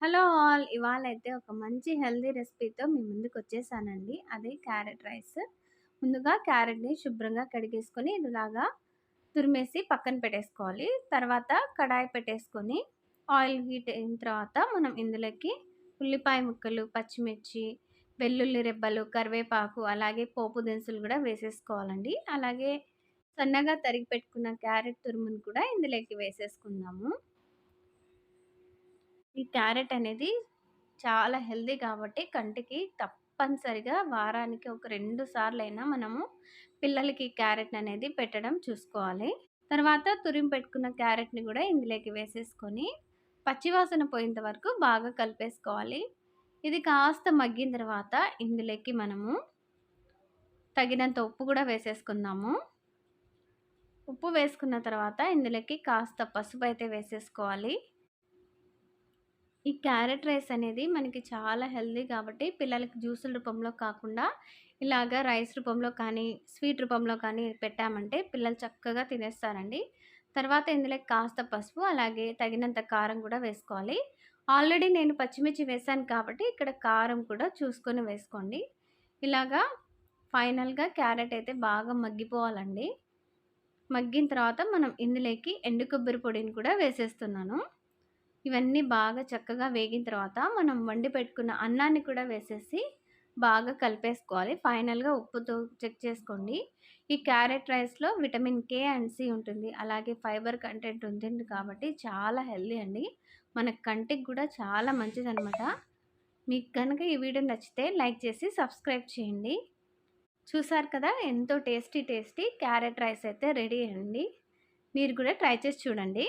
Hello all. ఇవాళైతే ఒక మంచి healthy రెసిపీతో మీ ముందుకొచ్చేసానండి. అదే క్యారెట్ రైస్. ముందుగా క్యారెట్‌ని శుభ్రంగా కడిగేసుకొని ఇలాగా తురిమేసి పక్కన పెట్టేసుకోవాలి. తర్వాత కడాయి పెట్టేసుకొని ఆయిల్ హీట్ అయిన తర్వాత మనం ఇందులోకి ఉల్లిపాయ ముక్కలు, పచ్చిమిర్చి, వెల్లుల్లి రెబ్బలు, కరివేపాకు అలాగే పోపు దినుసులు గూడా వేసేసుకోవాలండి. అలాగే సన్నగా తరిగి పెట్టుకున్న క్యారెట్ తురుమును కూడా ఇందులోకి వేసేసుకుందాము. ఈ క్యారెట్ అనేది చాలా హెల్తీ కాబట్టి కంటికి తప్పనిసరిగా వారానికి ఒక 2 సార్లైనా మనము పిల్లలకి క్యారెట్ అనేది పెట్టడం చూసుకోవాలి. తర్వాత తురిమి పెట్టుకున్న క్యారెట్‌ని గూడా ఇందులోకి వేసేసుకొని పచ్చివాసన పోయేంత వరకు బాగా కలిపేసుకోవాలి. ఇది కాస్త మగ్గిన తర్వాత ఇందులోకి మనము తగినంత ఉప్పు గూడా వేసేసుకుందాము. ఉప్పు వేసుకున్న తర్వాత ఇందులోకి కాస్త పసుపయితే వేసేసుకోవాలి. ఈ క్యారెట్ రైస్ అనేది మనకి చాలా హెల్తీ కాబట్టి పిల్లలకి జ్యూసుల రూపంలో కాకుండా ఇలాగ రైస్ రూపంలో కానీ, స్వీట్ రూపంలో కానీ పెట్టామంటే పిల్లలు చక్కగా తినేస్తారండి. తర్వాత ఇందులోకి కాస్త పసుపు, అలాగే తగినంత కారం కూడా వేసుకోవాలి. ఆల్రెడీ నేను పచ్చిమిర్చి వేశాను కాబట్టి ఇక్కడ కారం కూడా చూసుకొని వేసుకోండి. ఇలాగా ఫైనల్‌గా క్యారెట్ అయితే బాగా మగ్గిపోవాలండి. మగ్గిన తర్వాత మనం ఇందులోకి ఎండు కొబ్బరి పొడిని కూడా వేసేస్తున్నాను. ఇవన్నీ బాగా చక్కగా వేగిన తర్వాత మనం వండి పెట్టుకున్న అన్నాన్ని కూడా వేసేసి బాగా కలిపేసుకోవాలి. ఫైనల్‌గా ఉప్పుతో చెక్ చేసుకోండి. ఈ క్యారెట్ రైస్‌లో విటమిన్ కే అండ్ సి ఉంటుంది. అలాగే ఫైబర్ కంటెంట్ ఉంటుంది కాబట్టి చాలా హెల్తీ అండి. మన కంటికి కూడా చాలా మంచిదనమాట. మీకు గనక ఈ వీడియో నచ్చితే లైక్ చేసి సబ్స్క్రైబ్ చేయండి. చూసారు కదా! ఎంతో టేస్టీ క్యారెట్ రైస్ అయితే రెడీ అండి. మీరు కూడా ట్రై చేసి చూడండి.